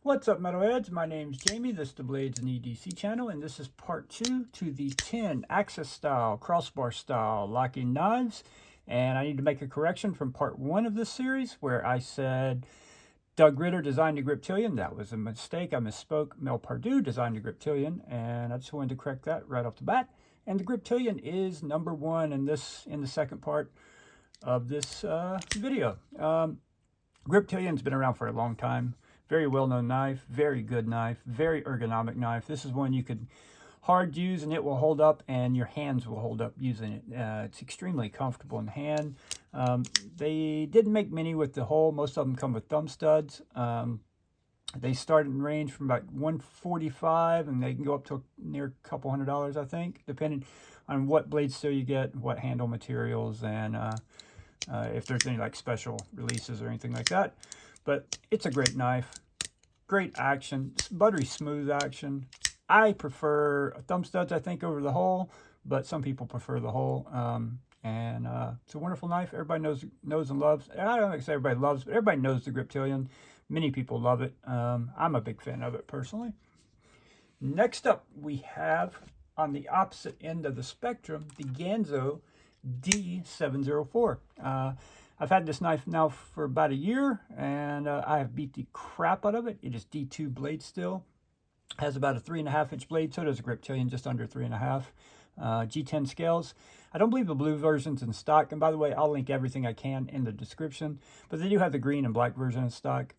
What's up, metalheads? My name's Jamie. This is the Blades and EDC channel, and this is part 2 to the 10 axis style, crossbar style locking knives. And I need to make a correction from part 1 of this series where I said Doug Ritter designed a Griptilian. That was a mistake. I misspoke. Mel Pardue designed a Griptilian, and I just wanted to correct that right off the bat. And the Griptilian is number 1 in the second part of this video. Griptilian's been around for a long time. Very well-known knife, very good knife, very ergonomic knife. This is one you could hard use and it will hold up, and your hands will hold up using it. It's extremely comfortable in the hand. They didn't make many with the hole. Most of them come with thumb studs. They start in range from about $145, and they can go up to near a couple $100, I think, depending on what blade steel you get, what handle materials, and if there's any like special releases or anything like that. But it's a great knife, great action, buttery smooth action. I prefer thumb studs, I think, over the hole, but some people prefer the hole. It's a wonderful knife. Everybody knows and loves. I don't think everybody loves, but everybody knows the Griptilian. Many people love it. I'm a big fan of it personally. Next up, we have on the opposite end of the spectrum, the Ganzo D704. I've had this knife now for about a year, and I have beat the crap out of it. It is D2 blade steel. Has about a 3.5-inch blade, so does a Griptilian, just under 3.5. G10 scales. I don't believe the blue version's in stock, and by the way, I'll link everything I can in the description, but they do have the green and black version in stock.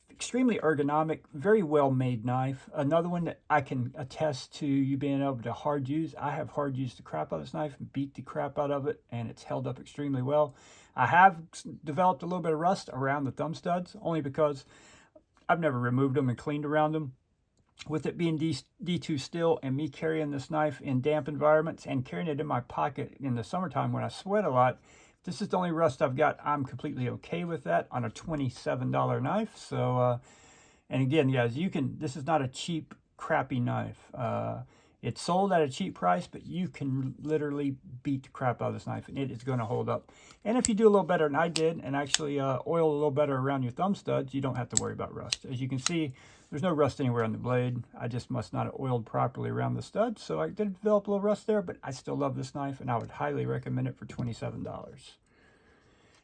Extremely ergonomic, very well made knife. Another one that I can attest to you being able to hard use. I have hard used the crap out of this knife, beat the crap out of it, and it's held up extremely well. I have developed a little bit of rust around the thumb studs, only because I've never removed them and cleaned around them. With it being D2 steel and me carrying this knife in damp environments and carrying it in my pocket in the summertime when I sweat a lot, this is the only rust I've got. I'm completely okay with that on a $27 knife. So, and again, guys, this is not a cheap, crappy knife. It's sold at a cheap price, but you can literally beat the crap out of this knife, and it is going to hold up. And if you do a little better than I did, and actually oil a little better around your thumb studs, you don't have to worry about rust. As you can see, there's no rust anywhere on the blade. I just must not have oiled properly around the studs, so I did develop a little rust there, but I still love this knife, and I would highly recommend it for $27.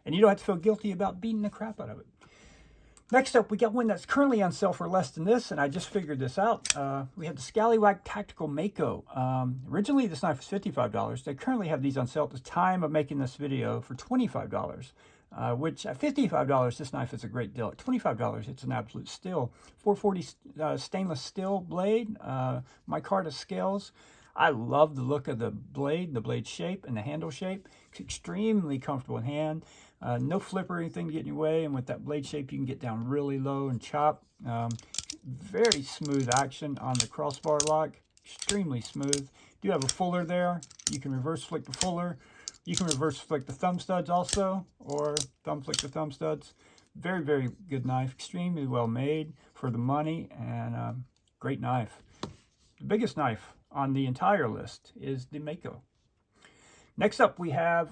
And you don't have to feel guilty about beating the crap out of it. Next up, we got one that's currently on sale for less than this, and I just figured this out. We have the Skallywag Tactical Mako. Originally, this knife was $55. They currently have these on sale at the time of making this video for $25, which at $55, this knife is a great deal. At $25, it's an absolute steal. 440 stainless steel blade, micarta scales. I love the look of the blade shape, and the handle shape. It's extremely comfortable in hand. No flip or anything to get in your way, and with that blade shape, you can get down really low and chop. Very smooth action on the crossbar lock. Extremely smooth. Do have a fuller there. You can reverse flick the fuller. You can reverse flick the thumb studs also, or thumb flick the thumb studs. Very, very good knife. Extremely well made for the money, and great knife. The biggest knife on the entire list is the Mako. Next up, we have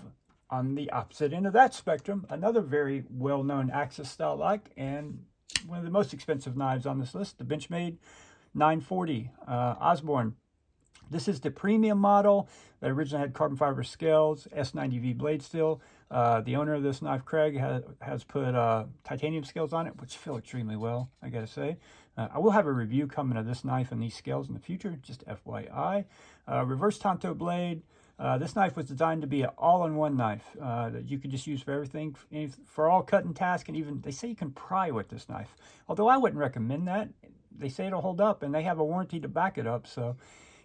on the opposite end of that spectrum, another very well-known axis style lock, and one of the most expensive knives on this list, the Benchmade 940 Osborne. This is the premium model that originally had carbon fiber scales, S90V blade steel. The owner of this knife, Craig, has put titanium scales on it, which feel extremely well, I gotta say. I will have a review coming of this knife and these scales in the future, just FYI. Reverse tanto blade. This knife was designed to be an all-in-one knife that you could just use for everything, for all cutting tasks, and even they say you can pry with this knife. Although I wouldn't recommend that. They say it'll hold up, and they have a warranty to back it up, so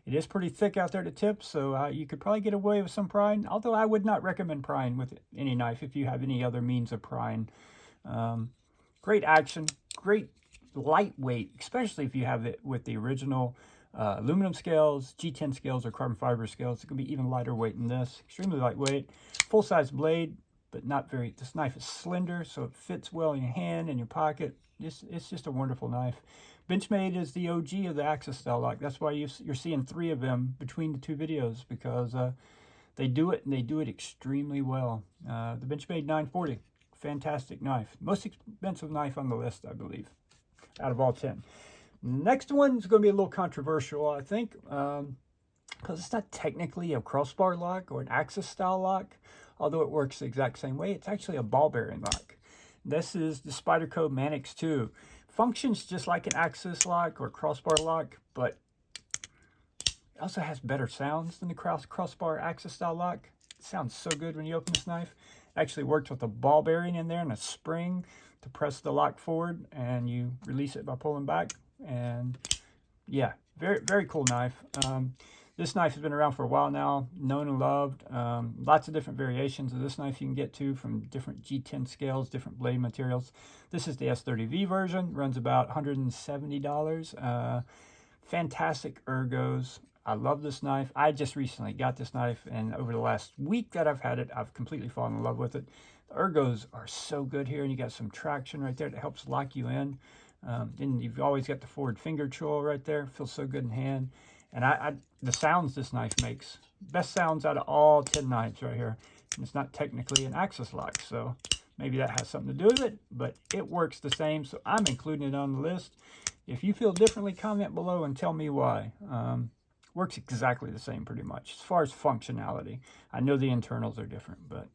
it is pretty thick out there to tip, so you could probably get away with some prying, although I would not recommend prying with any knife if you have any other means of prying. Great action, great lightweight, especially if you have it with the original aluminum scales, G10 scales, or carbon fiber scales. It can be even lighter weight than this. Extremely lightweight, full-size blade, but not very. This knife is slender, so it fits well in your hand and your pocket. It's just a wonderful knife. Benchmade is the OG of the axis style lock. That's why you're seeing 3 of them between the 2 videos, because they do it, and they do it extremely well. The Benchmade 940, fantastic knife. Most expensive knife on the list, I believe. out of all 10. Next one's going to be a little controversial, I think, because it's not technically a crossbar lock or an axis style lock, although it works the exact same way. It's actually a ball bearing lock. This is the Spyderco Manix 2. Functions just like an axis lock or crossbar lock, but it also has better sounds than the crossbar axis style lock. It sounds so good when you open this knife. It actually works with a ball bearing in there and a spring to press the lock forward, and you release it by pulling back. And yeah, very, very cool knife. This knife has been around for a while now, known and loved. Lots of different variations of this knife you can get to from different G10 scales, different blade materials. This is the S30V version, runs about $170. Fantastic ergos. I love this knife. I just recently got this knife, and over the last week that I've had it, I've completely fallen in love with it. The ergos are so good here, and you got some traction right there that helps lock you in. Then you've always got the forward finger choil right there. Feels so good in hand. And the sounds this knife makes, best sounds out of all 10 knives right here. And it's not technically an axis lock, so maybe that has something to do with it, but it works the same, so I'm including it on the list. If you feel differently, comment below and tell me why. Works exactly the same pretty much as far as functionality. I know the internals are different, but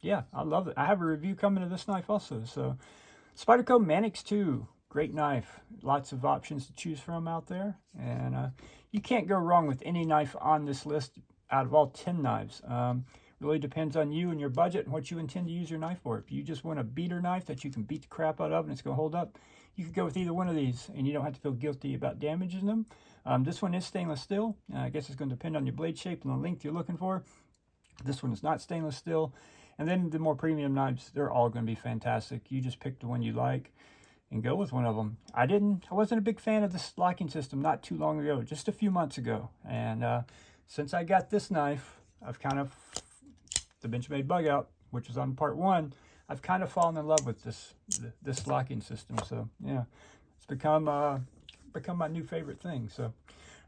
yeah, I love it. I have a review coming to this knife also. So Spyderco Manix 2, great knife. Lots of options to choose from out there, and you can't go wrong with any knife on this list out of all 10 knives. Really depends on you and your budget and what you intend to use your knife for. If you just want a beater knife that you can beat the crap out of and it's going to hold up, you could go with either one of these, and you don't have to feel guilty about damaging them. This one is stainless steel. I guess it's going to depend on your blade shape and the length you're looking for. This one is not stainless steel. And then the more premium knives, they're all going to be fantastic. You just pick the one you like and go with one of them. I wasn't a big fan of this locking system not too long ago, just a few months ago. And since I got this knife, I've kind of, the Benchmade bug out, which was on part 1, I've kind of fallen in love with this locking system. So yeah, it's become my new favorite thing. So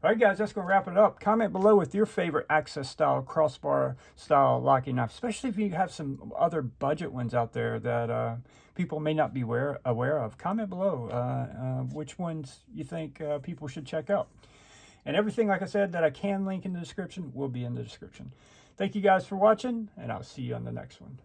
all right, guys, that's going to wrap it up. Comment below with your favorite access style, crossbar style locking knife, especially if you have some other budget ones out there that people may not be aware of. Comment below which ones you think people should check out. And everything, like I said, that I can link in the description will be in the description. Thank you guys for watching, and I'll see you on the next one.